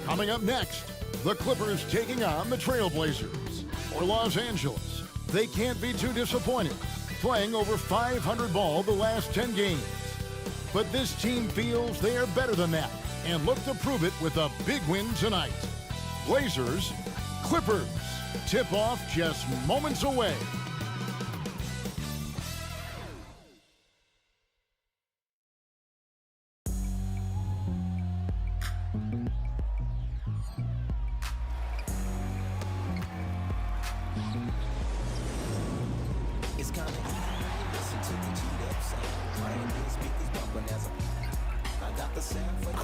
Coming up next, the Clippers taking on the Trailblazers. For Los Angeles, they can't be too disappointed, playing over 500 ball the last 10 games. But this team feels they are better than that and look to prove it with a big win tonight. Blazers, Clippers, tip-off just moments away. It's coming. Listen to the G-Dep sound. Playing these speakers bumping as I got the sound for you.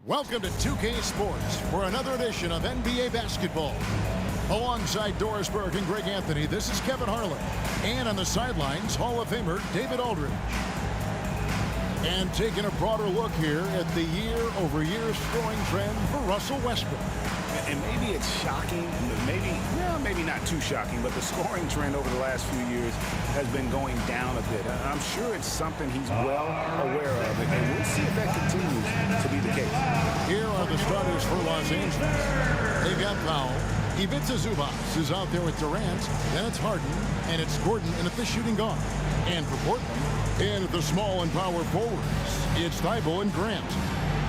Welcome to 2K Sports for another edition of NBA basketball. Alongside Doris Burke and Greg Anthony, this is Kevin Harlan. And on the sidelines, Hall of Famer David Aldridge. And taking a broader look here at the year-over-year scoring trend for Russell Westbrook. And maybe it's shocking, maybe not too shocking, but the scoring trend over the last few years has been going down a bit. I'm sure it's something he's well aware of, and we'll see if that continues to be the case. Here are the starters for Los Angeles. They've got Powell. Ivica Zubac is out there with Durant. Then it's Harden, and it's Gordon in at the shooting guard. And for Portland, and at the small and power forwards, it's Thibault and Grant.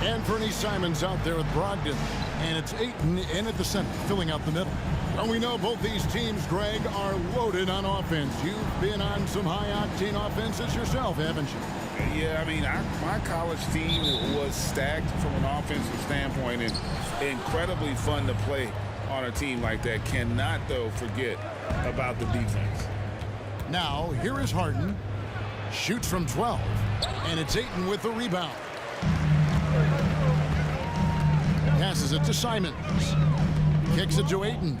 And Fernie Simons out there with Brogdon. And it's Ayton in at the center, filling out the middle. And we know both these teams, Greg, are loaded on offense. You've been on some high-octane offenses yourself, haven't you? Yeah, I mean, my college team was stacked from an offensive standpoint and incredibly fun to play on a team like that. Cannot, though, forget about the defense. Now, here is Harden. Shoots from 12. And it's Ayton with the rebound. Passes it to Simons. Kicks it to Ayton.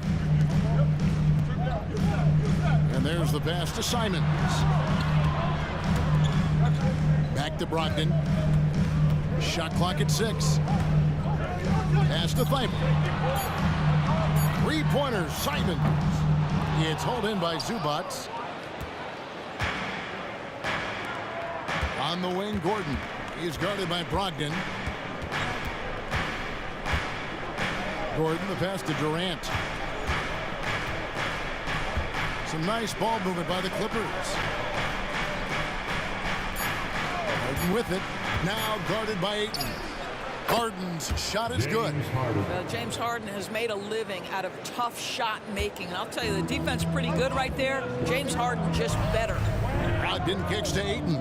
And there's the pass to Simons. Back to Brogdon. Shot clock at 6. Pass to Thibault. Three-pointer, Simons. It's hauled in by Zubac. On the wing, Gordon. He's guarded by Brogdon. Gordon, the pass to Durant. Some nice ball movement by the Clippers. Harden with it. Now guarded by Ayton. Harden's shot is good. James Harden has made a living out of tough shot making. And I'll tell you, the defense pretty good right there. James Harden just better. Brogdon kicks to Ayton.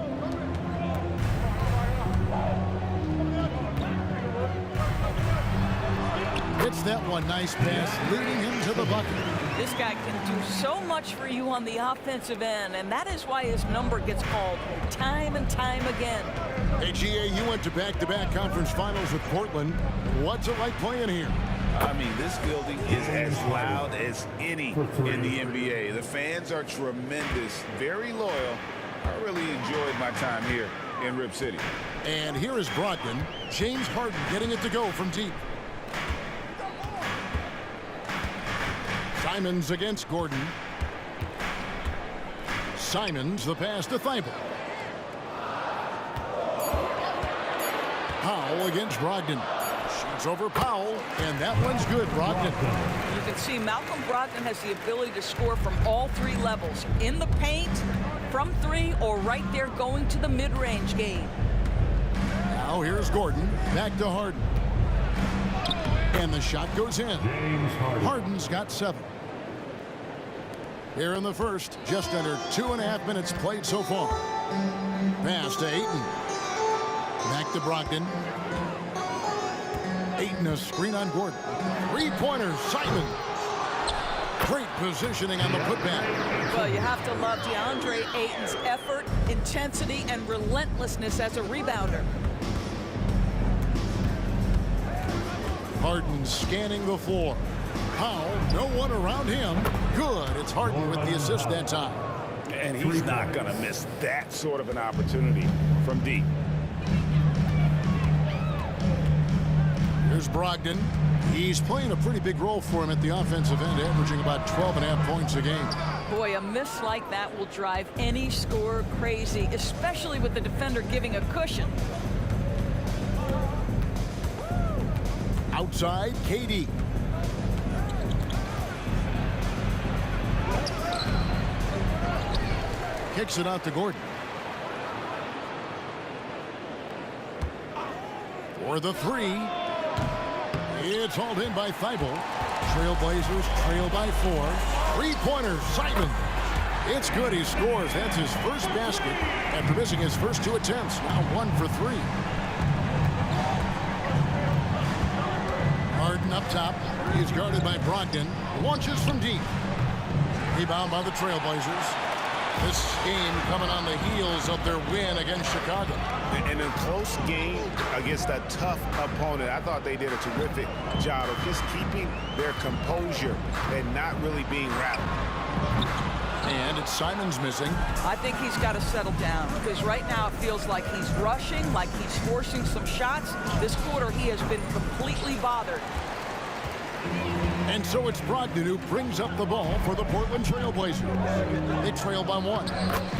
Hits that one, nice pass, leading him to the bucket. This guy can do so much for you on the offensive end, and that is why his number gets called time and time again. Hey, GA, you went to back-to-back conference finals with Portland. What's it like playing here? I mean, this building is as loud as any in the NBA. The fans are tremendous, very loyal. I really enjoyed my time here in Rip City. And here is Brogdon. James Harden getting it to go from deep. Simons against Gordon. Simons, the pass to Thibault. Powell against Brogdon. Shoots over Powell, and that one's good, Brogdon. You can see Malcolm Brogdon has the ability to score from all three levels. In the paint, from three, or right there going to the mid-range game. Now here's Gordon. Back to Harden. And the shot goes in. Harden's got 7. Here in the first, just under 2.5 minutes played so far. Pass to Ayton. Back to Brogdon. Ayton, a screen on Gordon. Three-pointer, Simon. Great positioning on the putback. Well, you have to love DeAndre Ayton's effort, intensity, and relentlessness as a rebounder. Harden scanning the floor. Powell, no one around him. Good. It's Harden with the assist that time. And he's not going to miss that sort of an opportunity from deep. Here's Brogdon. He's playing a pretty big role for him at the offensive end, averaging about 12.5 points a game. Boy, a miss like that will drive any scorer crazy, especially with the defender giving a cushion. Outside, KD. Kicks it out to Gordon. For the three. It's hauled in by Thibault. Trailblazers trail by 4. Three-pointer, Simon. It's good. He scores. That's his first basket after missing his first 2 attempts. Now 1 for 3. Harden up top. He's guarded by Brogdon. Launches from deep. Rebound by the Trailblazers. This game coming on the heels of their win against Chicago. In a close game against a tough opponent, I thought they did a terrific job of just keeping their composure and not really being rattled. And it's Simon's missing. I think he's got to settle down because right now it feels like he's rushing, like he's forcing some shots. This quarter he has been completely bothered. And so it's Brogdon who brings up the ball for the Portland Trailblazers. They trail by 1.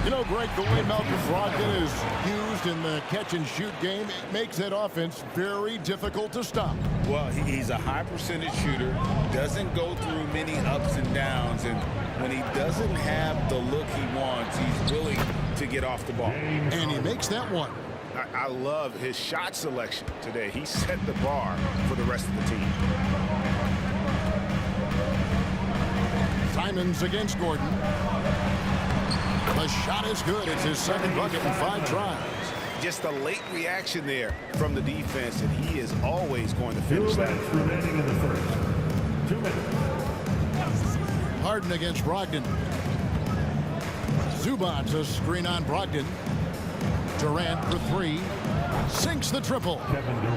You know, Greg, the way Malcolm Brogdon is used in the catch-and-shoot game, it makes that offense very difficult to stop. Well, he's a high-percentage shooter, doesn't go through many ups and downs, and when he doesn't have the look he wants, he's willing to get off the ball. And he makes that one. I love his shot selection today. He set the bar for the rest of the team. Simon's against Gordon. The shot is good. It's his second bucket in 5 tries. Just a late reaction there from the defense, and he is always going to finish that. Remaining in the first. 2 minutes. Harden against Brogdon. Zubac's a screen on Brogdon. Durant for 3. Sinks the triple.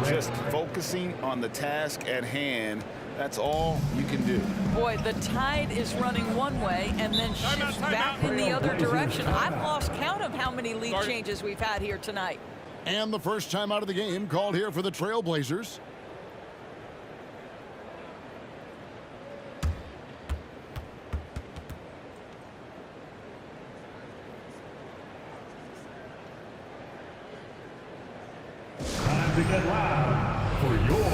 Just focusing on the task at hand. That's all you can do. Boy, the tide is running one way and then shifts back in the other direction. I've lost count of how many lead changes we've had here tonight. And the first time out of the game called here for the Trailblazers. Time to get loud for your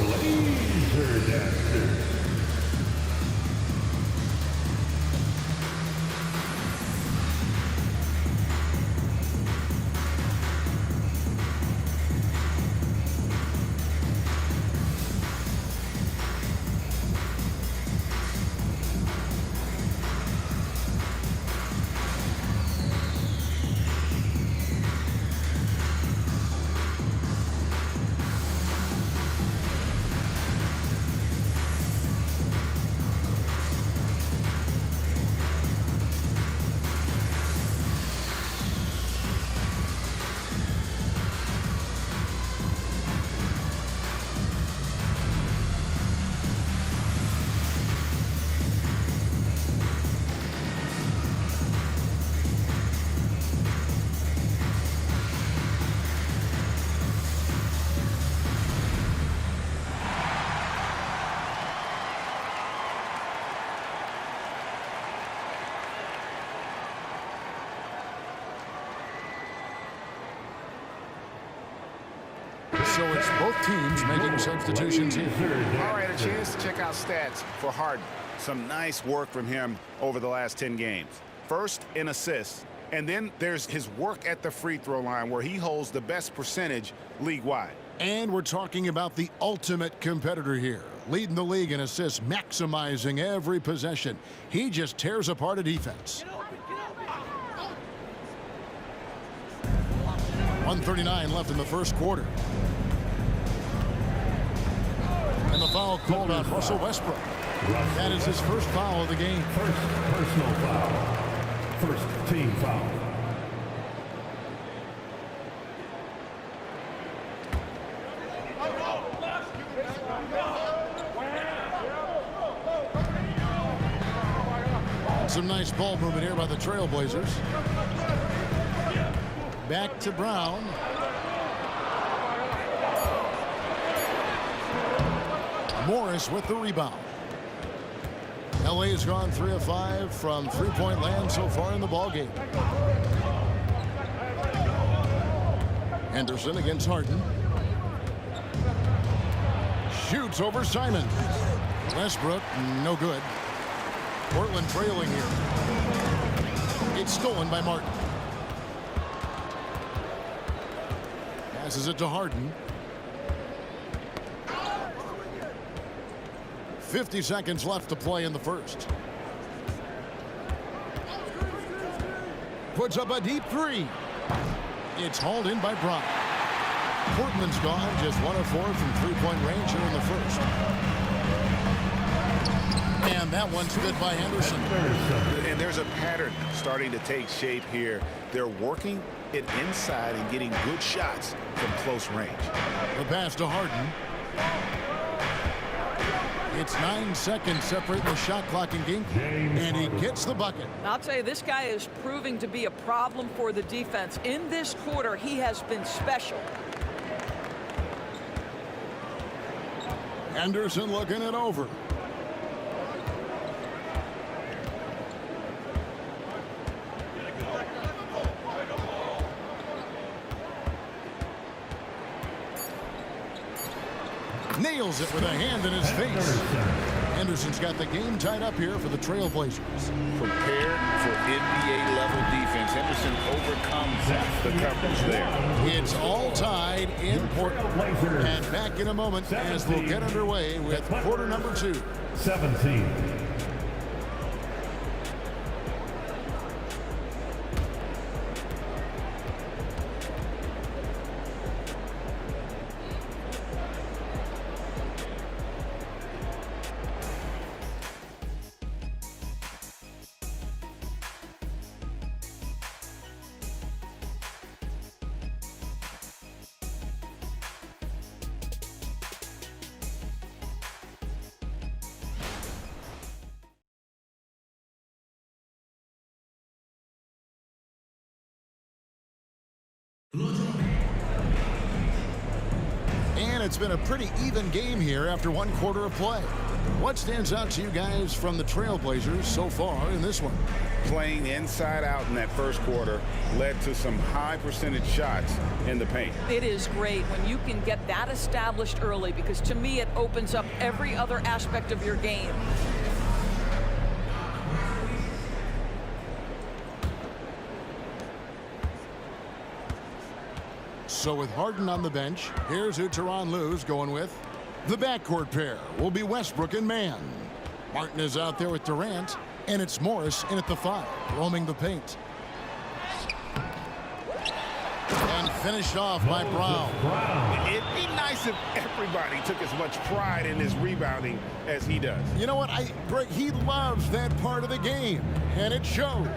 Blazer Dancers. So it's both teams making substitutions here. All right, a chance to check out stats for Harden. Some nice work from him over the last 10 games. First in assists, and then there's his work at the free throw line where he holds the best percentage league-wide. And we're talking about the ultimate competitor here. Leading the league in assists, maximizing every possession. He just tears apart a defense. 1:39 left in the first quarter. And the foul called on Russell Westbrook. That is his first foul of the game. First personal foul. First team foul. Some nice ball movement here by the Trailblazers. Back to Brown. Morris with the rebound. LA has gone 3 of 5 from three-point land so far in the ballgame. Henderson against Harden. Shoots over Simon. Westbrook, no good. Portland trailing here. It's stolen by Martin. Passes it to Harden. 50 seconds left to play in the first. Puts up a deep three. It's hauled in by Brown. Portland's gone just 1 of 4 from three-point range here in the first. And that one's good by Henderson. And there's a pattern starting to take shape here. They're working it inside and getting good shots from close range. The pass to Harden. It's 9 seconds separating the shot clock and game. And he gets the bucket. I'll tell you, this guy is proving to be a problem for the defense. In this quarter, he has been special. Anderson looking it over. Nails it with a hand in his face. Henderson's got the game tied up here for the Trailblazers. Prepared for NBA-level defense. Henderson overcomes the coverage there. It's all tied in Portland. And back in a moment as we'll get underway with quarter number 2. 17. And it's been a pretty even game here after 1 quarter of play. What stands out to you guys from the Trailblazers so far in this one? Playing inside out in that first quarter led to some high percentage shots in the paint. It is great when you can get that established early, because to me it opens up every other aspect of your game. So with Harden on the bench, here's who Tyronn Lue's going with. The backcourt pair will be Westbrook and Mann. Martin is out there with Durant, and it's Morris in at the 5, roaming the paint. And finished off by Brown. It'd be nice if everybody took as much pride in his rebounding as he does. You know what? Greg, he loves that part of the game, and it shows.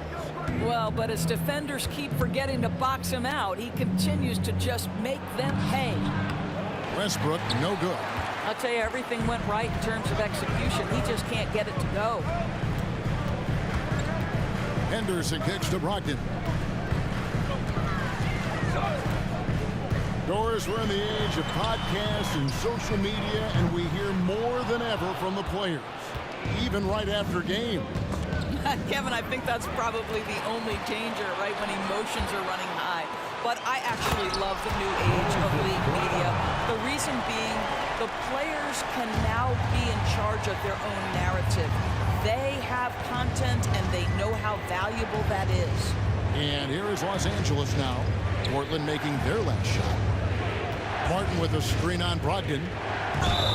Well, but as defenders keep forgetting to box him out, he continues to just make them pay. Westbrook, no good. I'll tell you, everything went right in terms of execution. He just can't get it to go. Henderson kicks to Brogdon. Doris, we're in the age of podcasts and social media, and we hear more than ever from the players, even right after games. Kevin, I think that's probably the only danger, right, when emotions are running high. But I actually love the new age of league media. The reason being, the players can now be in charge of their own narrative. They have content, and they know how valuable that is. And here is Los Angeles now. Portland making their last shot. Martin with a screen on Brogdon.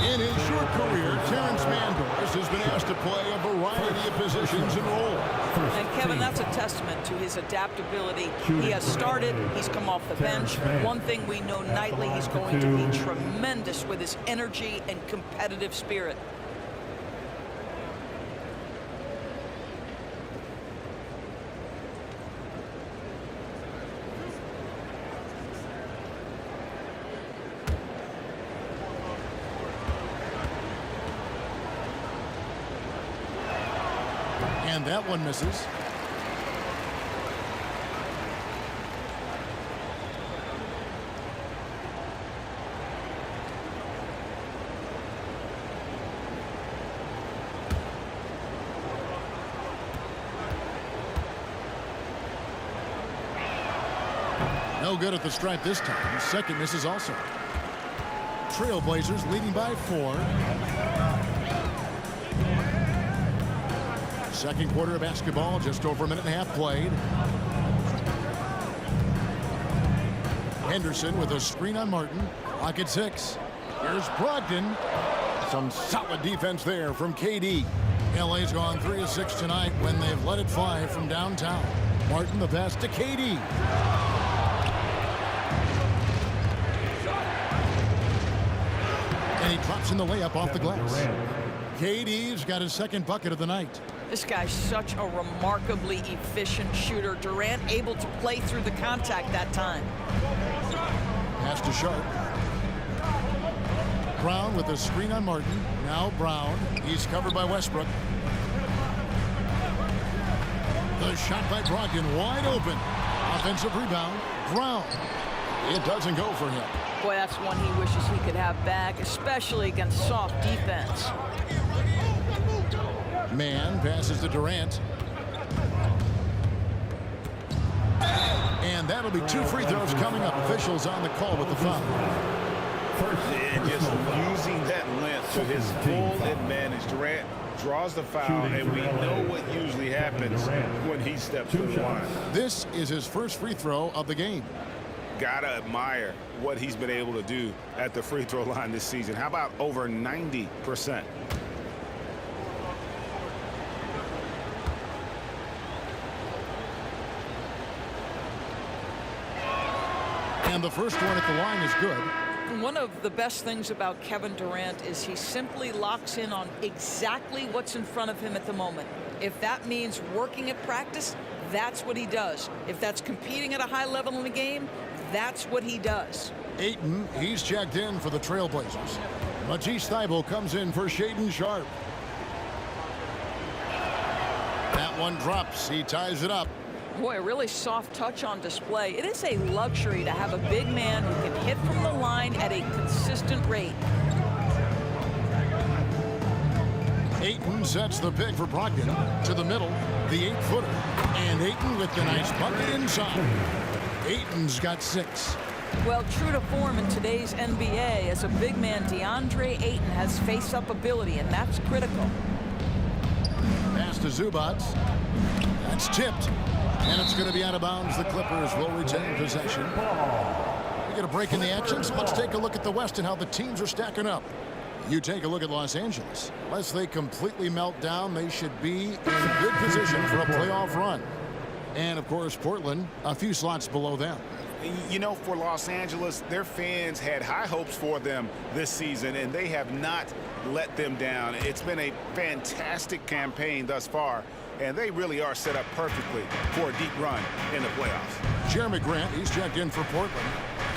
In his short career, Terrence Mandors has been asked to play a variety of positions and roles. And Kevin, that's a testament to his adaptability. He has started, he's come off the bench. One thing we know nightly, he's going to be tremendous with his energy and competitive spirit. And that one misses. No good at the stripe this time. Second misses also. Trailblazers leading by 4. Second quarter of basketball, just over a minute and a half played. Henderson with a screen on Martin. Clock at 6. Here's Brogdon. Some solid defense there from KD. LA's gone 3 of 6 tonight when they've let it fly from downtown. Martin the pass to KD. And he drops in the layup off the glass. KD's got his second bucket of the night. This guy's such a remarkably efficient shooter. Durant able to play through the contact that time. Pass to Sharp. Brown with a screen on Martin. Now Brown. He's covered by Westbrook. The shot by Brogdon wide open. Offensive rebound. Brown. It doesn't go for him. Boy, that's one he wishes he could have back, especially against soft defense. Man passes to Durant. And that'll be 2 free throws coming up. Officials on the call with the foul. And just using that length to his full advantage. Durant draws the foul, and we know what usually happens when he steps to the line. This is his first free throw of the game. Gotta admire what he's been able to do at the free throw line this season. How about over 90%? And the first one at the line is good. One of the best things about Kevin Durant is he simply locks in on exactly what's in front of him at the moment. If that means working at practice, that's what he does. If that's competing at a high level in the game, that's what he does. Ayton, he's checked in for the Trailblazers. Matisse Thybulle comes in for Shaedon Sharp. That one drops. He ties it up. Boy, a really soft touch on display. It is a luxury to have a big man who can hit from the line at a consistent rate. Ayton sets the pick for Brogdon to the middle, the 8-footer, and Ayton with the nice bucket inside. Ayton's got 6. Well, true to form in today's NBA, as a big man, DeAndre Ayton has face-up ability, and that's critical. Pass to Zubac. That's tipped. And it's going to be out of bounds. The Clippers will retain possession. We get a break in the action, so let's take a look at the West and how the teams are stacking up. You take a look at Los Angeles. Unless they completely melt down, they should be in good position for a playoff run. And, of course, Portland, a few slots below them. You know, for Los Angeles, their fans had high hopes for them this season, and they have not let them down. It's been a fantastic campaign thus far, and they really are set up perfectly for a deep run in the playoffs. Jeremy Grant, he's checked in for Portland.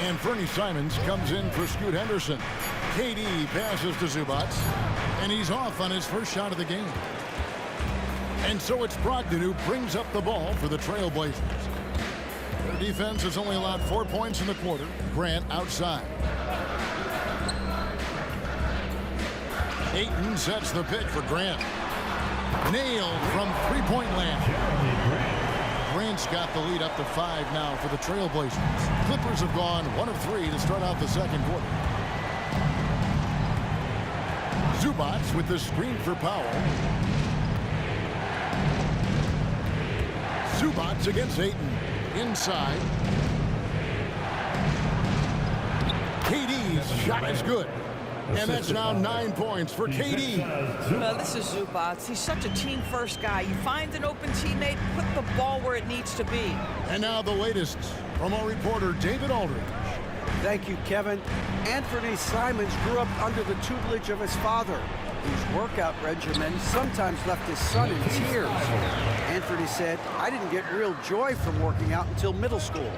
And Fernie Simons comes in for Scoot Henderson. KD passes to Zubac, and he's off on his first shot of the game. And so it's Brogdon who brings up the ball for the Trailblazers. Their defense has only allowed 4 points in the quarter. Grant outside. Ayton sets the pick for Grant. Nailed from three-point land. Grant's got the lead up to 5 now for the Trailblazers. Clippers have gone 1 of 3 to start out the second quarter. Zubac with the screen for Powell. Zubac against Ayton. Inside. KD's shot is good. And that's now 9 points for KD. This is Zubac. He's such a team-first guy. You find an open teammate, put the ball where it needs to be. And now the latest from our reporter, David Aldridge. Thank you, Kevin. Anthony Simons grew up under the tutelage of his father, whose workout regimen sometimes left his son in tears. Anthony said, "I didn't get real joy from working out until middle school.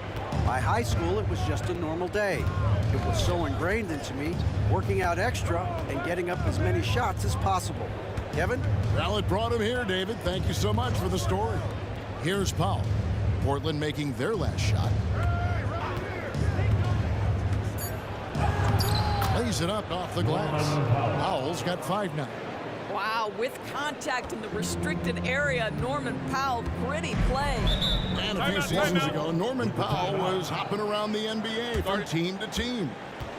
By high school, it was just a normal day. It was so ingrained into me, working out extra and getting up as many shots as possible." Kevin? Well, it brought him here, David. Thank you so much for the story. Here's Powell. Portland making their last shot. Lays it up off the glass. Powell's got 5 now. Wow, with contact in the restricted area, Norman Powell, gritty play. And a few seasons ago, Norman Powell was hopping around the NBA from team to team.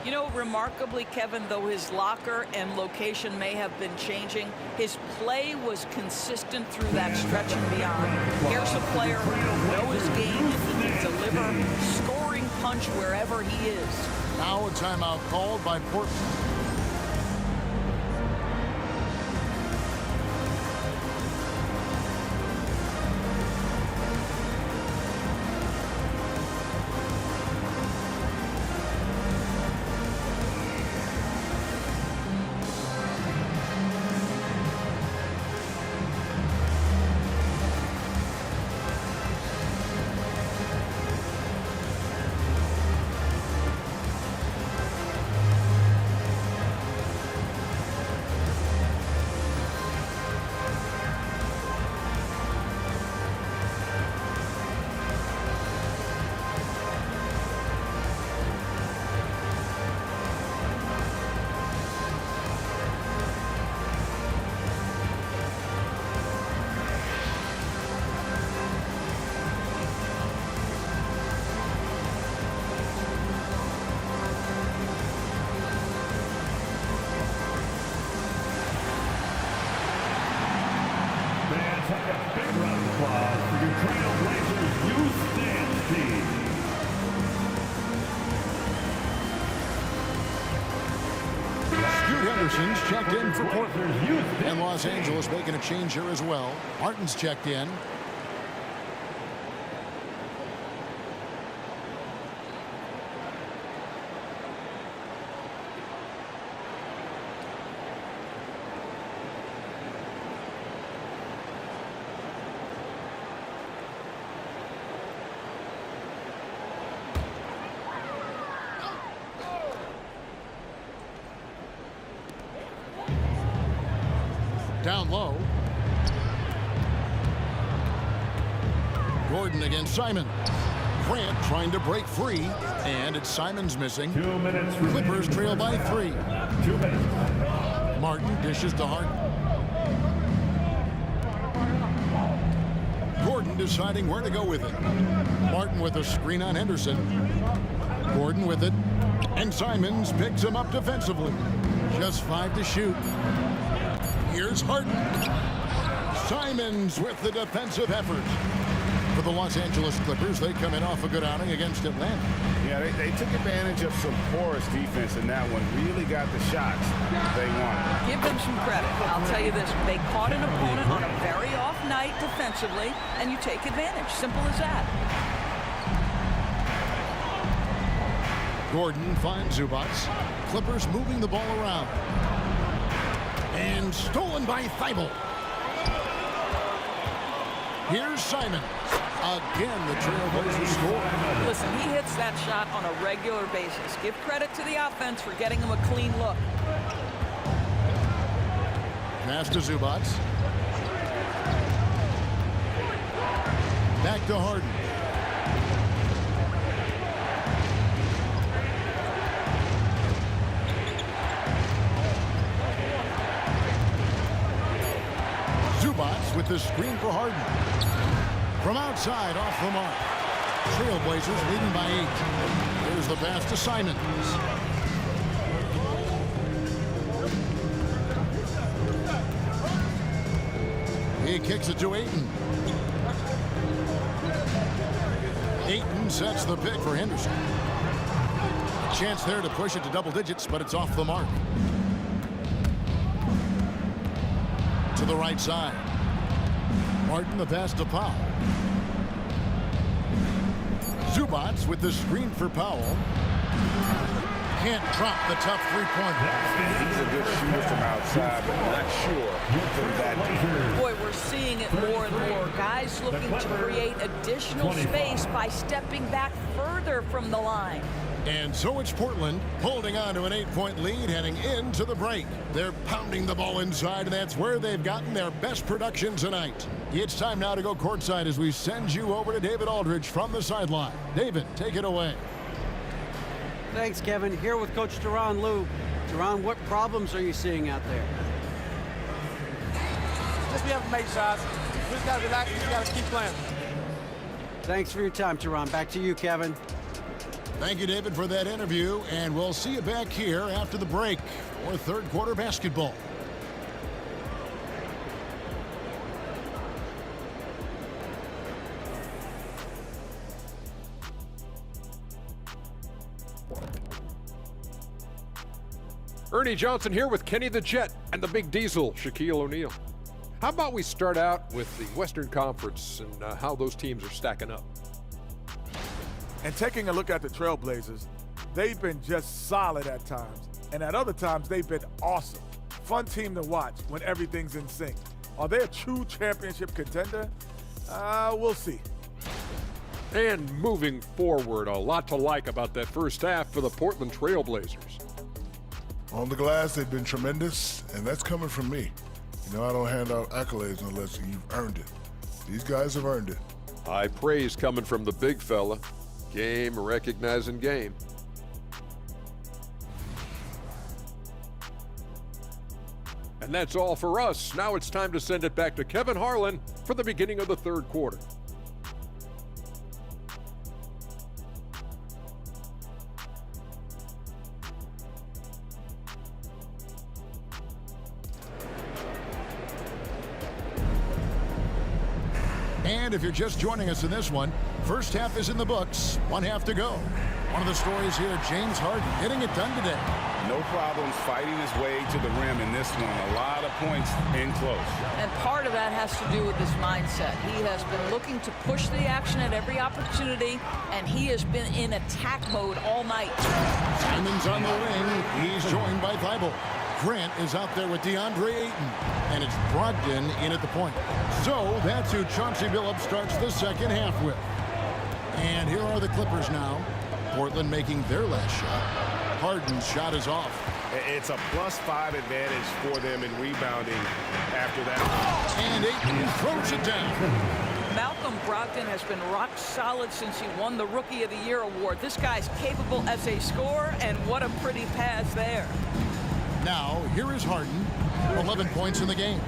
You know, remarkably, Kevin, though his locker and location may have been changing, his play was consistent through that stretch and beyond. Here's a player who knows his game and he can deliver scoring punch wherever he is. Now a timeout called by Portland. Big round of applause for your Trailblazers youth dance team. Scoot Henderson's checked in for Portland. Blazers youth And dance Los team. Angeles making a change here as well. Martin's checked in. Down low. Gordon against Simon. Grant trying to break free, and it's Simon's missing. 2 minutes remaining. Clippers trail by 3. 2 minutes. Martin dishes to Harden. Gordon deciding where to go with it. Martin with a screen on Henderson. Gordon with it. And Simons picks him up defensively. Just 5 to shoot. Here's Harden. Simons with the defensive effort. For the Los Angeles Clippers, they come in off a good outing against Atlanta. Yeah, they took advantage of some porous defense in that one. Really got the shots they wanted. Give them some credit. I'll tell you this, they caught an opponent on a very off night defensively, and you take advantage. Simple as that. Gordon finds Zubac. Clippers moving the ball around. And stolen by Thibault. Here's Simon. Again, the Trailblazers score. Listen, he hits that shot on a regular basis. Give credit to the offense for getting him a clean look. Pass to Zubac. Back to Harden. Zubac with the screen for Harden. From outside, off the mark. Trailblazers leading by 8. Here's the pass to Simons. He kicks it to Ayton. Ayton sets the pick for Henderson. A chance there to push it to double digits, but it's off the mark. To the right side. Martin the pass to Powell. Zubac with the screen for Powell. Can't drop the tough three-pointer. He's a good shooter from outside, but not sure from that deep. Boy, we're seeing it more and more. Guys looking to create additional space by stepping back further from the line. And so it's Portland holding on to an 8-point lead heading into the break. They're pounding the ball inside, and that's where they've gotten their best production tonight. It's time now to go courtside as we send you over to David Aldridge from the sideline. David, take it away. Thanks, Kevin. Here with Coach Duran Lou. Duran, what problems are you seeing out there? Just be able to make shots. We just got to relax. We just got to keep playing. Thanks for your time, Duran. Back to you, Kevin. Thank you, David, for that interview, and we'll see you back here after the break for third quarter basketball. Ernie Johnson here with Kenny the Jet and the Big Diesel, Shaquille O'Neal. How about we start out with the Western Conference and how those teams are stacking up? And taking a look at the Trailblazers, they've been just solid at times. And at other times, they've been awesome. Fun team to watch when everything's in sync. Are they a true championship contender? We'll see. And moving forward, a lot to like about that first half for the Portland Trailblazers. On the glass, they've been tremendous, and that's coming from me. You know, I don't hand out accolades unless you've earned it. These guys have earned it. High praise coming from the big fella. Game recognizing game. And that's all for us. Now it's time to send it back to Kevin Harlan for the beginning of the third quarter. And if you're just joining us in this one, first half is in the books, one half to go. One of the stories here, James Harden getting it done today. No problems fighting his way to the rim in this one. A lot of points in close. And part of that has to do with his mindset. He has been looking to push the action at every opportunity, and he has been in attack mode all night. Simon's on the wing. He's joined by Thibault. Grant is out there with DeAndre Ayton, and it's Brogdon in at the point. So that's who Chauncey Billups starts the second half with. And here are the Clippers now. Portland making their last shot. Harden's shot is off. It's a +5 advantage for them in rebounding after that. And Ayton throws it down. Malcolm Brogdon has been rock solid since he won the Rookie of the Year award. This guy's capable as a scorer, and what a pretty pass there. Now, here is Harden, 11 points in the game.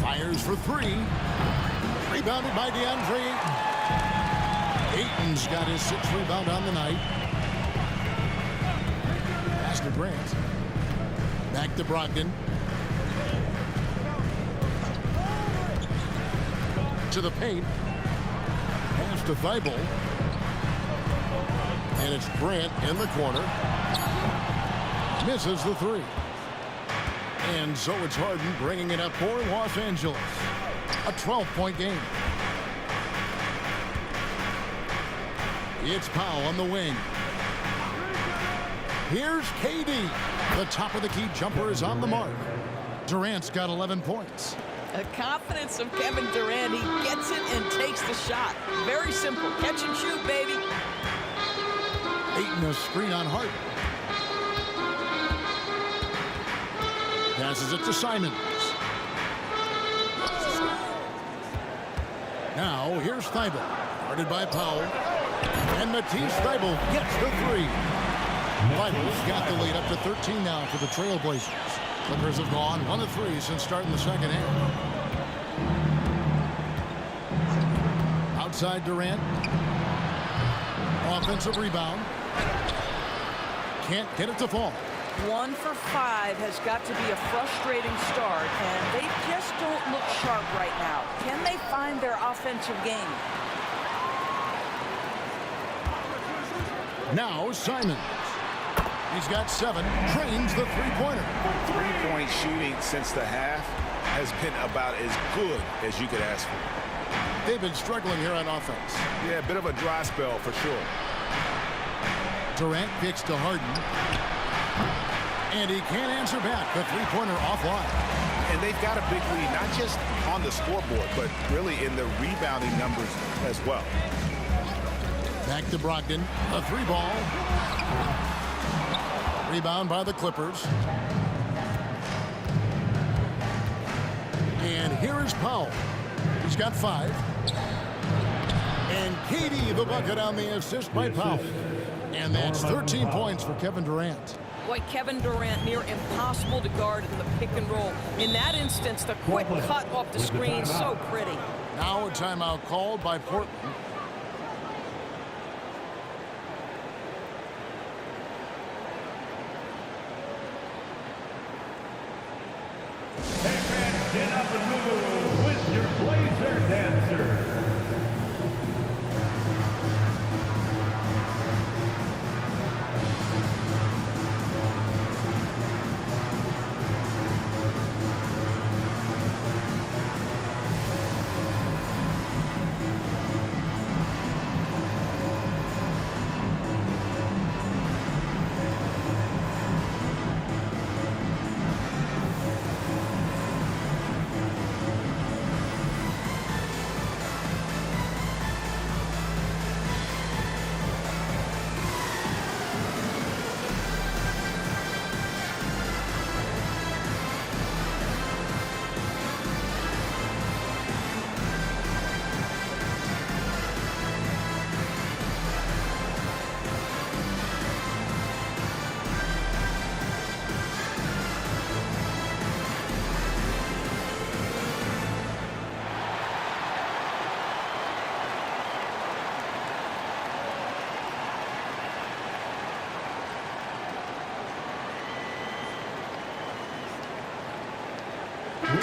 Fires for three. Rebounded by DeAndre Ayton. Ayton's got his 6th rebound on the night. Pass to Grant. Back to Brogdon. To the paint. Pass to Thibault. And it's Grant in the corner. Misses the three. And so it's Harden bringing it up for Los Angeles. A 12-point game. It's Powell on the wing. Here's KD. The top of the key jumper is on the mark. Durant's got 11 points. The confidence of Kevin Durant. He gets it and takes the shot. Very simple. Catch and shoot, baby. Ayton a screen on Harden. Passes it to Simons. Now here's Thibault. Guarded by Powell. And Matisse Thibault gets the three. Thibault's got the lead up to 13 now for the Trailblazers. Clippers have gone 1 of 3 since starting the second half. Outside Durant. Offensive rebound. Can't get it to fall. 1 for 5 has got to be a frustrating start, and they just don't look sharp right now. Can they find their offensive game? Now Simons. He's got 7, trains the three-pointer. Three-point shooting since the half has been about as good as you could ask for. They've been struggling here on offense. Yeah, a bit of a dry spell for sure. Durant kicks to Harden. And he can't answer back. The three-pointer offline. And they've got a big lead, not just on the scoreboard, but really in the rebounding numbers as well. Back to Brogdon. A 3-ball. Rebound by the Clippers. And here is Powell. He's got 5. And Katie the bucket on the assist by Powell. And that's 13 points for Kevin Durant. Boy, Kevin Durant near impossible to guard in the pick and roll. In that instance, the quick cut off the screen, so pretty. Now a timeout called by Portland. Get up and move with your Blazer dancer.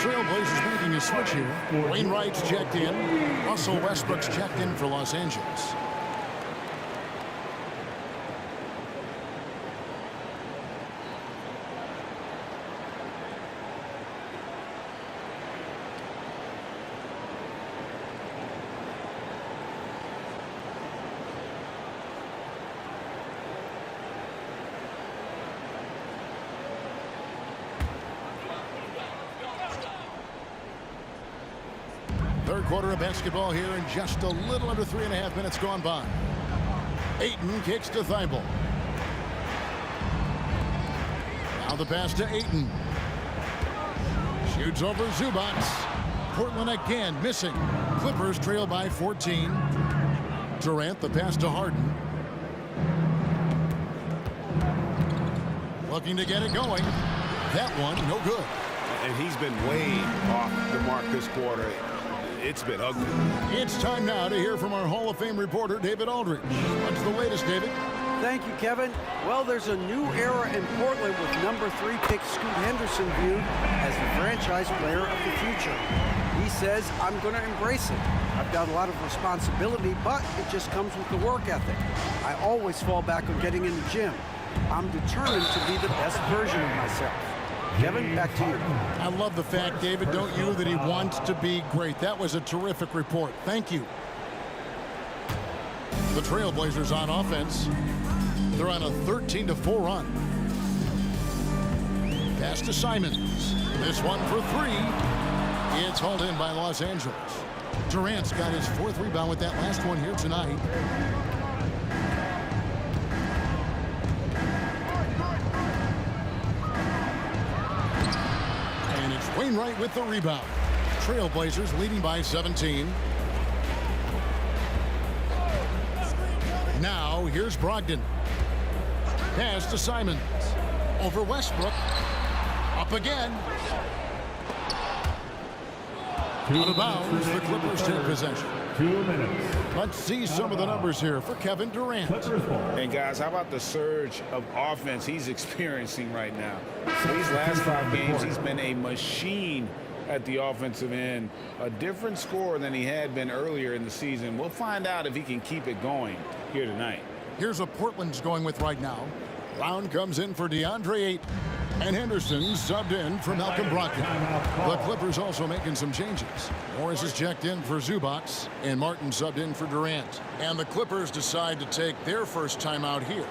Trailblazers making a switch here. Wainwright's checked in. Russell Westbrook's checked in for Los Angeles. Third quarter of basketball here in just a little under 3.5 minutes gone by. Ayton kicks to Thibault. Now the pass to Ayton. Shoots over Zubac. Portland again missing. Clippers trail by 14. Durant the pass to Harden. Looking to get it going. That one no good. And he's been way off the mark this quarter. It's been ugly. It's time now to hear from our Hall of Fame reporter, David Aldridge. What's the latest, David? Thank you, Kevin. Well, there's a new era in Portland with number 3 pick Scoot Henderson viewed as the franchise player of the future. He says, I'm going to embrace it. I've got a lot of responsibility, but it just comes with the work ethic. I always fall back on getting in the gym. I'm determined to be the best version of myself. Kevin, back to you. I love the fact, David, don't you, that he wants to be great. That was a terrific report. Thank you. The Trailblazers on offense. They're on a 13-4 run. Pass to Simons. This one for 3. It's hauled in by Los Angeles. Durant's got his 4th rebound with that last one here tonight. Wainwright with the rebound. Trailblazers leading by 17. Now here's Brogdon. Pass to Simons. Over Westbrook. Up again. Out of bounds. The Clippers take possession. 2 minutes. Let's see some of the numbers here for Kevin Durant. And guys, how about the surge of offense he's experiencing right now? These last 5 games, he's been a machine at the offensive end. A different scorer than he had been earlier in the season. We'll find out if he can keep it going here tonight. Here's what Portland's going with right now. Brown comes in for DeAndre Ayton. And Henderson subbed in for Malcolm Brogdon. The Clippers also making some changes. Morris is checked in for Zubac, and Martin subbed in for Durant. And the Clippers decide to take their first timeout here.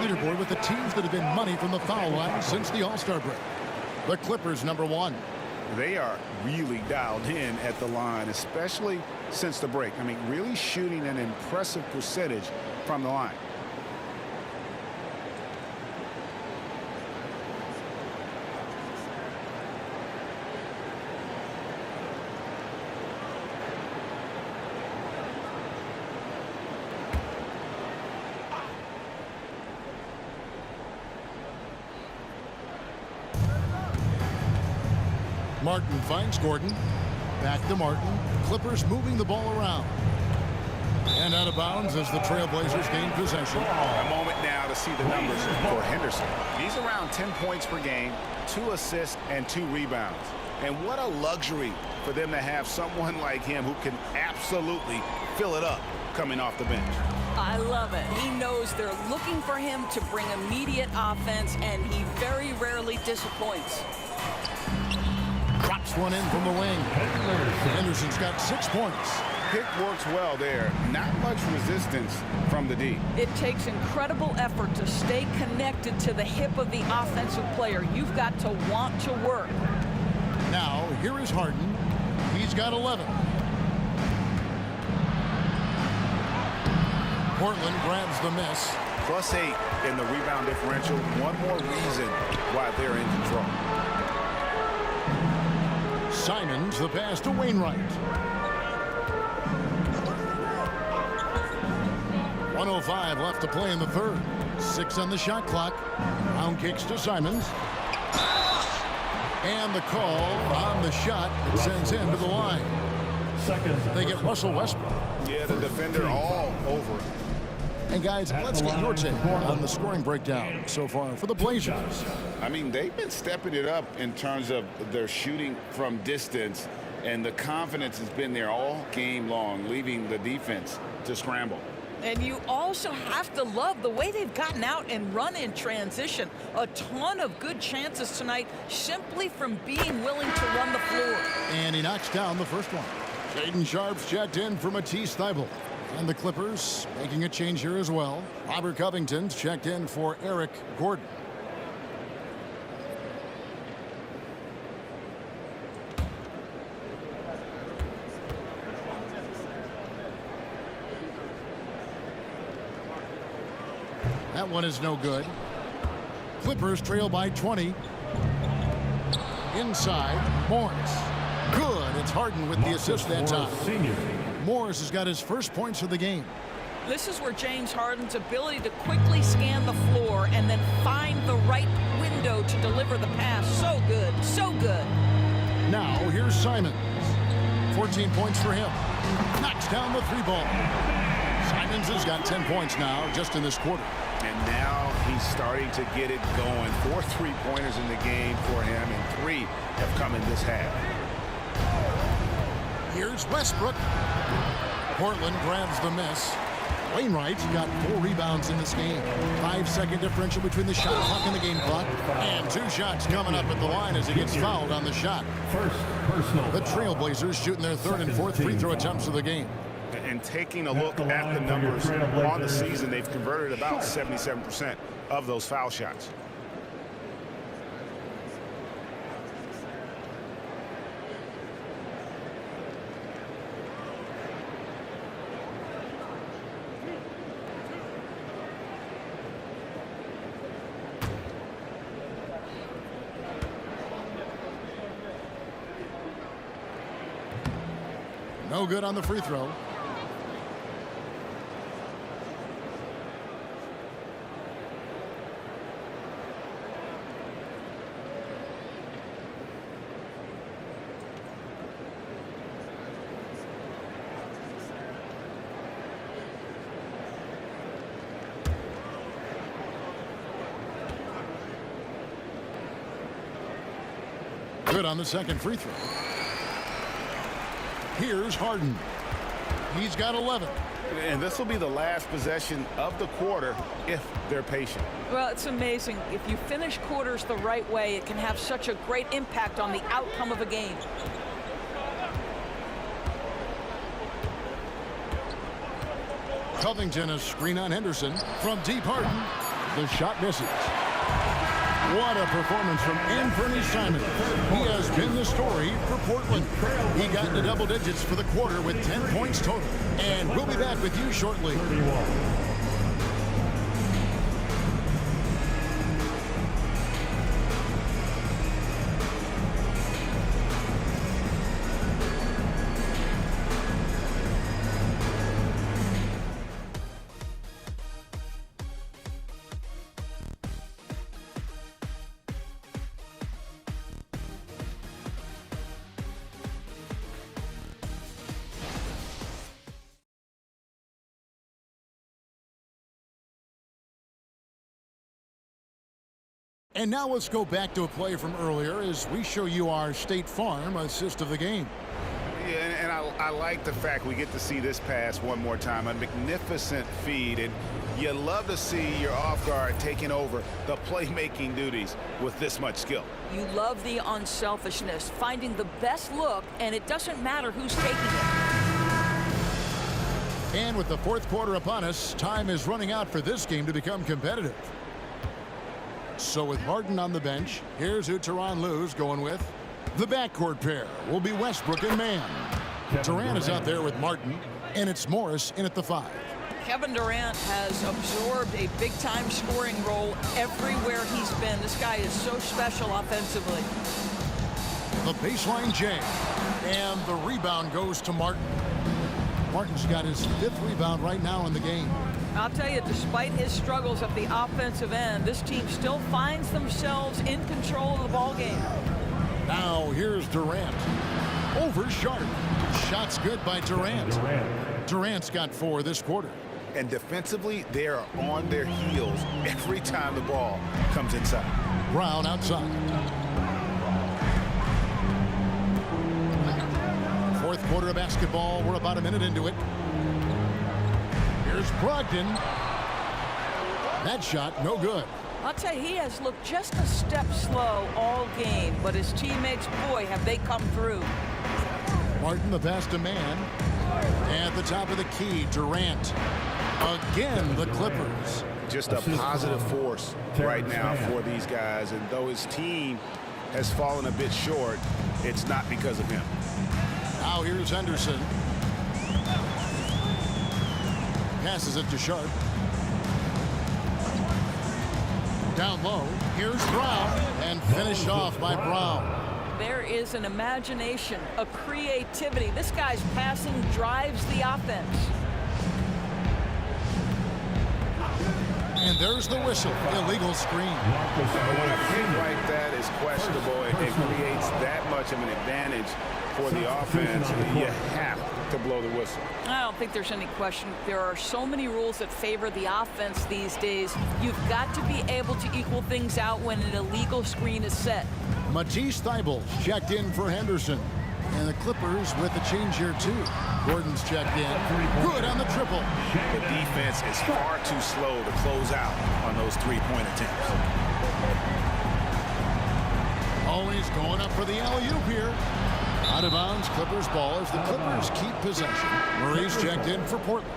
leaderboard with the teams that have been money from the foul line since the All-Star break. The Clippers, #1. They are really dialed in at the line, especially since the break. I mean, really shooting an impressive percentage from the line. Martin finds Gordon. Back to Martin. Clippers moving the ball around. And out of bounds as the Trailblazers gain possession. A moment now to see the numbers for Henderson. He's around 10 points per game, 2 assists, and 2 rebounds. And what a luxury for them to have someone like him who can absolutely fill it up coming off the bench. I love it. He knows they're looking for him to bring immediate offense, and he very rarely disappoints. Drops one in from the wing. Henderson's got 6 points. Pick works well there. Not much resistance from the D. It takes incredible effort to stay connected to the hip of the offensive player. You've got to want to work. Now, here is Harden. He's got 11. Portland grabs the miss. +8 in the rebound differential. One more reason why they're in control. Simons the pass to Wainwright. 1:05 left to play in the third. 6 on the shot clock. Round kicks to Simons. And the call on the shot that sends him to the line. They get Russell Westbrook. Yeah, the defender all over it. And guys, let's get your take on the scoring breakdown so far for the Blazers. I mean, they've been stepping it up in terms of their shooting from distance, and the confidence has been there all game long, leaving the defense to scramble. And you also have to love the way they've gotten out and run in transition. A ton of good chances tonight simply from being willing to run the floor. And he knocks down the first one. Shaden Sharp's checked in for Matisse Thybulle. And the Clippers making a change here as well. Robert Covington's checked in for Eric Gordon. That one is no good. Clippers trail by 20. Inside, Morris. Good. It's Harden with the assist that time. Morris has got his first points of the game. This is where James Harden's ability to quickly scan the floor and then find the right window to deliver the pass. So good. So good. Now, here's Simons. 14 points for him. Knocks down the 3 ball. Simons has got 10 points now just in this quarter. And now he's starting to get it going. 4 3-pointers in the game for him, and 3 have come in this half. Here's Westbrook. Portland grabs the miss. Wainwright's got 4 rebounds in this game. 5-second differential between the shot clock and the game clock. And 2 shots coming up at the line as he gets fouled on the shot. The Trailblazers shooting their 3rd and 4th free throw attempts of the game. And taking a look at the numbers on the season, they've converted about 77% of those foul shots. No good on the free throw. Good on the second free throw. Here's Harden. He's got 11. And this will be the last possession of the quarter if they're patient. Well, it's amazing. If you finish quarters the right way, it can have such a great impact on the outcome of a game. Covington a screen on Henderson from deep. Harden The shot misses. What a performance from Anthony Simons. He has been the story for Portland. He got into double digits for the quarter with 10 points total. And we'll be back with you shortly. And now let's go back to a play from earlier as we show you our State Farm assist of the game. Yeah, and I like the fact we get to see this pass one more time. A magnificent feed, and you love to see your off guard taking over the playmaking duties with this much skill. You love the unselfishness, finding the best look, and it doesn't matter who's taking it. And with the fourth quarter upon us, time is running out for this game to become competitive. So with Harden on the bench, here's who Tyronn Lue's going with. The backcourt pair will be Westbrook and Mann. Durant is out there with Martin, and it's Morris in at the 5. Kevin Durant has absorbed a big-time scoring role everywhere he's been. This guy is so special offensively. The baseline J, and the rebound goes to Martin. Martin's got his 5th rebound right now in the game. I'll tell you, despite his struggles at the offensive end, this team still finds themselves in control of the ball game. Now here's Durant. Over Sharp. Shots good by Durant. Durant's got 4 this quarter. And defensively, they are on their heels every time the ball comes inside. Brown outside. Fourth quarter of basketball. We're about a minute into it. Here's Brogdon. That shot, no good. I'll tell you, he has looked just a step slow all game, but his teammates, boy, have they come through. Martin, the pass to Mann. At the top of the key, Durant. Again, the Clippers. Just a positive force right now for these guys, and though his team has fallen a bit short, it's not because of him. Now here's Henderson. Passes it to Sharp. Down low. Here's Brown. And finished off by Brown. There is an imagination, a creativity. This guy's passing drives the offense. And there's the whistle. Illegal screen. When a pick like that is questionable, it creates that much of an advantage for the offense. You have to blow the whistle. I don't think there's any question. There are so many rules that favor the offense these days. You've got to be able to equal things out when an illegal screen is set. Matisse Thybulle checked in for Henderson. And the Clippers with a change here, too. Gordon's checked in. Good on the triple. The defense is far too slow to close out on those three-point attempts. Always going up for the alley-oop here. Out of bounds, Clippers ball as the Clippers keep possession. Murray's checked in for Portland.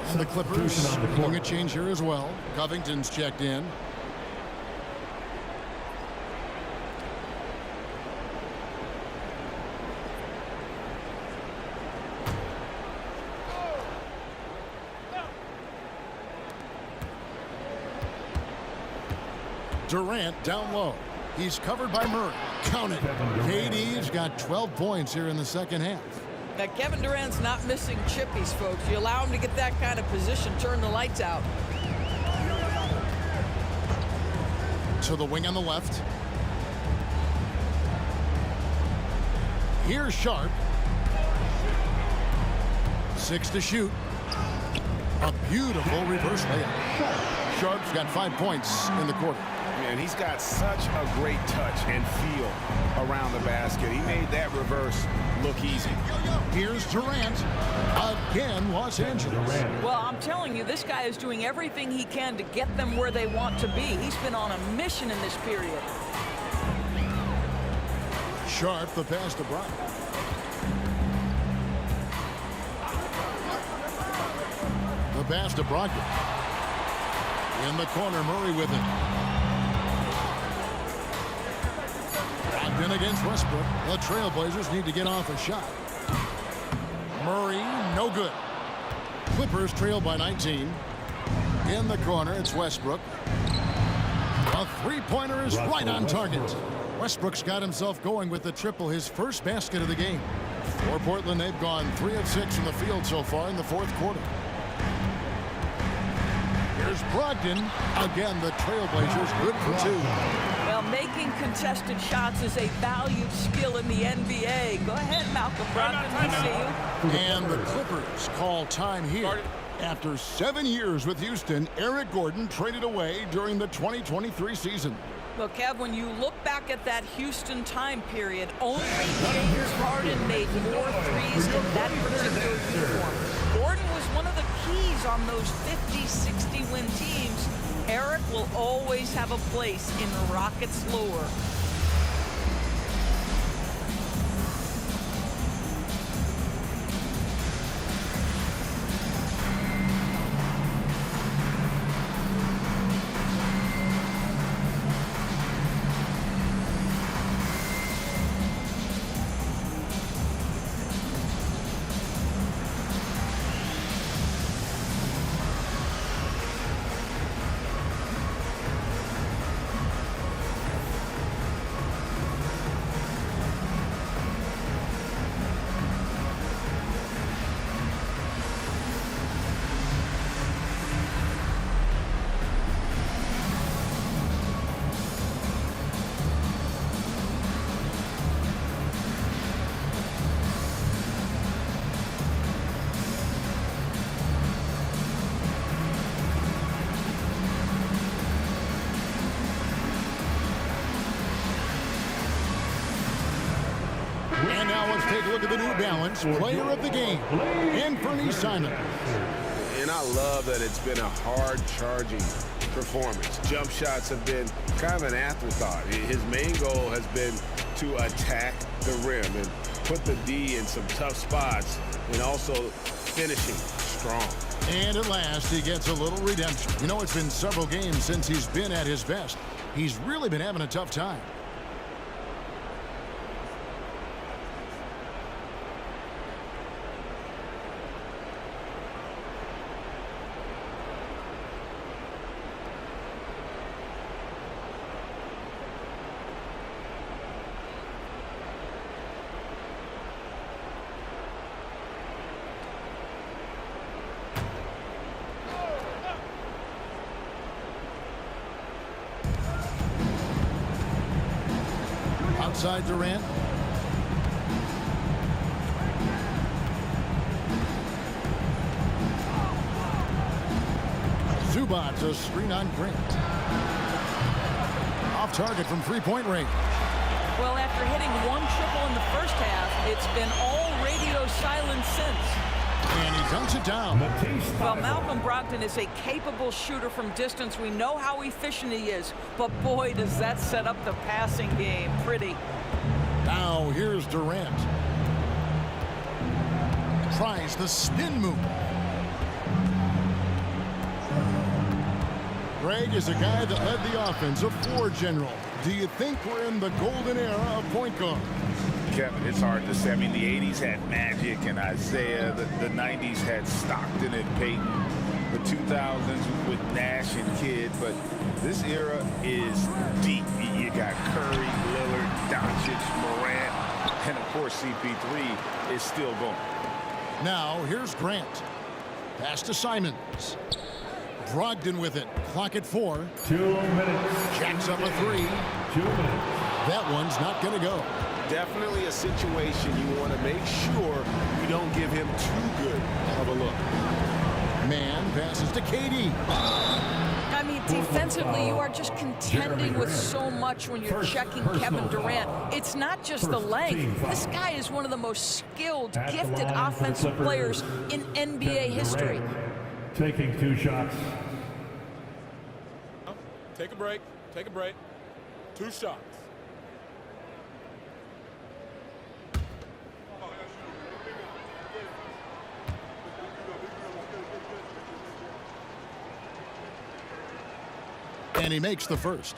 And the Clippers making a change here as well. Covington's checked in. Durant down low. He's covered by Murray. Count it. KD's got 12 points here in the second half. Now, Kevin Durant's not missing chippies, folks. You allow him to get that kind of position, turn the lights out. To the wing on the left. Here's Sharp. 6 to shoot. A beautiful reverse layup. Sharp's got 5 points in the quarter. And he's got such a great touch and feel around the basket. He made that reverse look easy. Here's Durant. Again, Los Angeles. Well, I'm telling you, this guy is doing everything he can to get them where they want to be. He's been on a mission in this period. Sharp, the pass to Bryant. The pass to Brogdon. In the corner, Murray with it. Brogdon against Westbrook. The Trailblazers need to get off a shot. Murray, no good. Clippers trail by 19. In the corner, it's Westbrook. A three-pointer is right on target. Westbrook's got himself going with the triple, his first basket of the game. For Portland, they've gone 3 of 6 from the field so far in the fourth quarter. Here's Brogdon. Again, the Trailblazers good for 2. Well, making contested shots is a valued skill in the NBA. Go ahead, Malcolm Brogdon. We see you. And the Clippers call time here. After 7 years with Houston, Eric Gordon traded away during the 2023 season. Well, Kev, when you look back at that Houston time period, only James Harden made more threes in that particular uniform. Gordon was one of the keys on those 50, 60-win teams. Eric will always have a place in the Rockets' lore. And now let's take a look at the New Balance player of the game, Anthony Simons. And I love that it's been a hard-charging performance. Jump shots have been kind of an afterthought. His main goal has been to attack the rim and put the D in some tough spots and also finishing strong. And at last, he gets a little redemption. You know, it's been several games since he's been at his best. He's really been having a tough time. Outside Durant. Zubac's a screen on Grant. Off target from three-point range. Well, after hitting one triple in the first half, it's been all radio silence since. And he dunks it down. Well, Malcolm Brogdon is a capable shooter from distance. We know how efficient he is, but boy, does that set up the passing game pretty. Now here's Durant. Tries the spin move. Greg is a guy that led the offense, a floor general. Do you think we're in the golden era of point guard? Kevin, it's hard to say. I mean, the 80s had Magic and Isaiah. The 90s had Stockton and Payton. The 2000s with Nash and Kidd. But this era is deep. You got Curry, Lillard, Doncic, Morant, and, of course, CP3 is still going. Now, here's Grant. Pass to Simons. Brogdon with it. Clock at 4. 2 minutes. Jacks up a 3. 2 minutes. That one's not going to go. Definitely a situation you want to make sure you don't give him too good of a look. Man passes to KD. I mean, defensively, you are just contending with so much when you're checking Kevin Durant. It's not just the length. This guy is one of the most skilled, gifted offensive players in NBA history. Taking 2 shots. Take a break. Take a break. 2 shots. And he makes the first.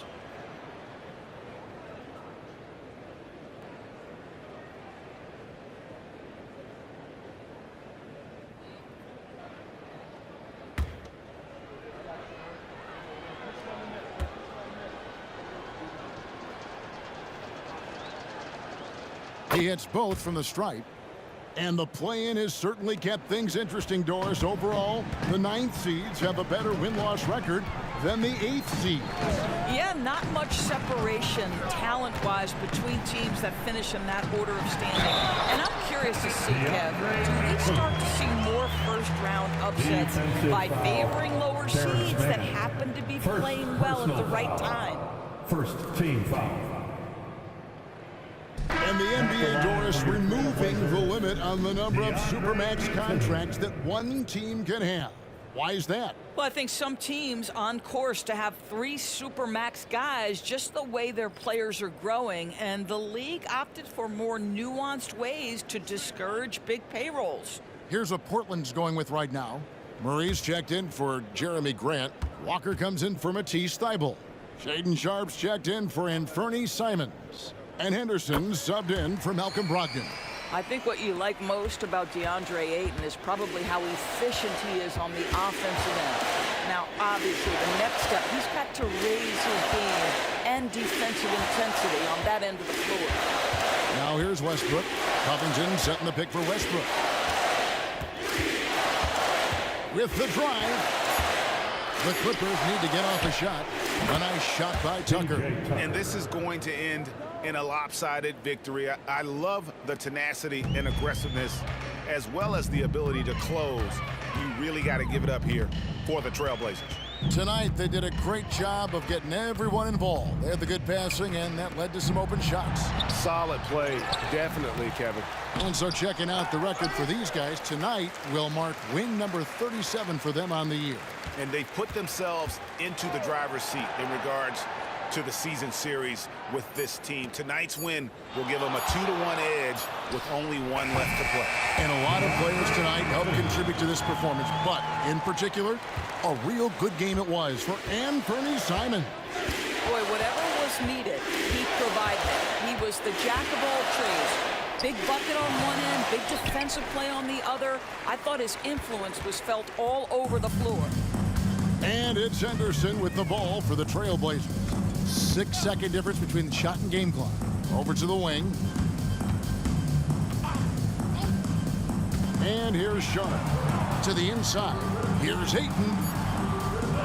He hits both from the stripe. And the play-in has certainly kept things interesting, Doris. Overall, the 9th seeds have a better win-loss record than the 8th seed. Yeah, not much separation talent-wise between teams that finish in that order of standing. And I'm curious to see, Kev, do we start to see more first-round upsets by favoring lower seeds that happen to be playing well at the right time? First team foul. And the NBA, Doris, removing the limit on the number of Supermax contracts that one team can have. Why is that? Well, I think some teams on course to have 3 Supermax guys just the way their players are growing, and the league opted for more nuanced ways to discourage big payrolls. Here's what Portland's going with right now. Murray's checked in for Jeremy Grant. Walker comes in for Matisse Thybulle. Shaden Sharp's checked in for Anfernee Simons. And Henderson subbed in for Malcolm Brogdon. I think what you like most about DeAndre Ayton is probably how efficient he is on the offensive end. Now, obviously, the next step, he's got to raise his game and defensive intensity on that end of the floor. Now here's Westbrook. Covington setting the pick for Westbrook. With the drive. The Clippers need to get off a shot. A nice shot by Tucker. And this is going to end in a lopsided victory. I love the tenacity and aggressiveness as well as the ability to close. You really got to give it up here for the Trailblazers. Tonight, they did a great job of getting everyone involved. They had the good passing, and that led to some open shots. Solid play, definitely, Kevin. And so checking out the record for these guys, tonight will mark win number 37 for them on the year. And they put themselves into the driver's seat in regards to the season series with this team. Tonight's win will give them a 2-1 edge with only 1 left to play. And a lot of players tonight helped contribute to this performance, but in particular, a real good game it was for Anfernee Simons. Boy, whatever was needed, he provided it. He was the jack of all trades. Big bucket on one end, big defensive play on the other. I thought his influence was felt all over the floor. And it's Henderson with the ball for the Trailblazers. 6-second difference between the shot and game clock. Over to the wing. And here's Sharp. To the inside. Here's Ayton.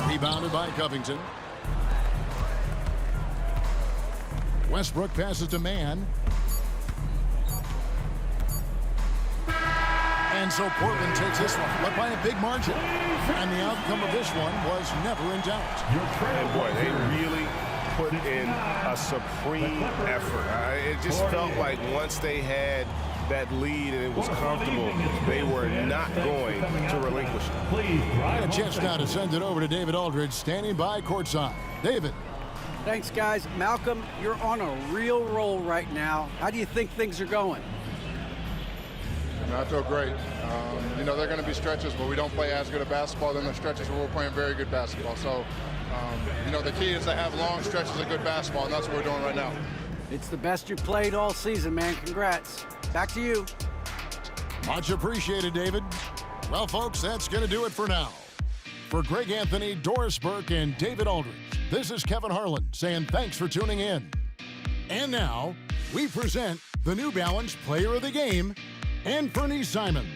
Rebounded by Covington. Westbrook passes to Mann. And so Portland takes this one, but by a big margin. And the outcome of this one was never in doubt. And boy, they really put in a supreme effort. It just felt like once they had that lead and it was comfortable, they were not going to relinquish it. And a chance now to send it over to David Aldridge, standing by courtside. David. Thanks, guys. Malcolm, you're on a real roll right now. How do you think things are going? I feel great. You know, there are going to be stretches where we don't play as good a basketball, then there's stretches where we're playing very good basketball. So, you know, the key is to have long stretches of good basketball, and that's what we're doing right now. It's the best you played all season, man. Congrats. Back to you. Much appreciated, David. Well, folks, that's going to do it for now. For Greg Anthony, Doris Burke, and David Aldridge, this is Kevin Harlan saying thanks for tuning in. And now, we present the New Balance Player of the Game, Anfernee Simons.